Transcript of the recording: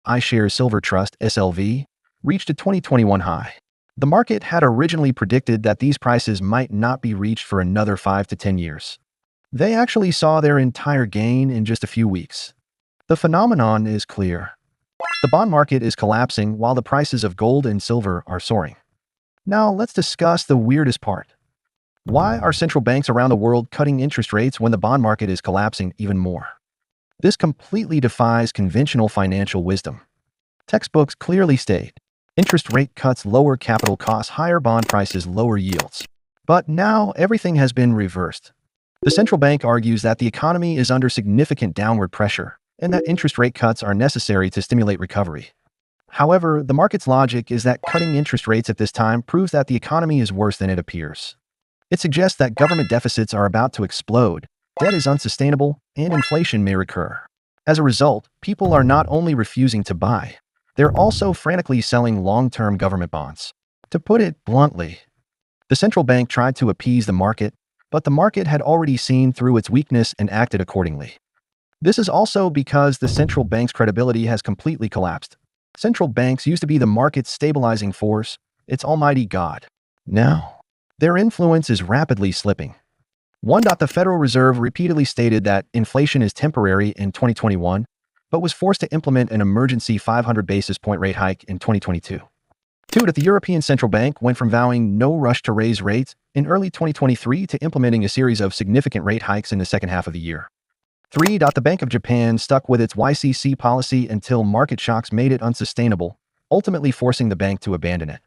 iShares Silver Trust (SLV) reached a 2021 high. The market had originally predicted that these prices might not be reached for another 5 to 10 years. They actually saw their entire gain in just a few weeks. The phenomenon is clear. The bond market is collapsing while the prices of gold and silver are soaring. Now let's discuss the weirdest part. Why are central banks around the world cutting interest rates when the bond market is collapsing even more? This completely defies conventional financial wisdom. Textbooks clearly state, interest rate cuts lower capital costs, higher bond prices, lower yields. But now everything has been reversed. The central bank argues that the economy is under significant downward pressure and that interest rate cuts are necessary to stimulate recovery. However, the market's logic is that cutting interest rates at this time proves that the economy is worse than it appears. It suggests that government deficits are about to explode, debt is unsustainable, and inflation may recur. As a result, people are not only refusing to buy, they're also frantically selling long-term government bonds. To put it bluntly, the central bank tried to appease the market, but the market had already seen through its weakness and acted accordingly. This is also because the central bank's credibility has completely collapsed. Central banks used to be the market's stabilizing force, its almighty God. Now, their influence is rapidly slipping. The Federal Reserve repeatedly stated that inflation is temporary in 2021, but was forced to implement an emergency 500 basis point rate hike in 2022. 2. The European Central Bank went from vowing no rush to raise rates in early 2023 to implementing a series of significant rate hikes in the second half of the year. 3. The Bank of Japan stuck with its YCC policy until market shocks made it unsustainable, ultimately forcing the bank to abandon it.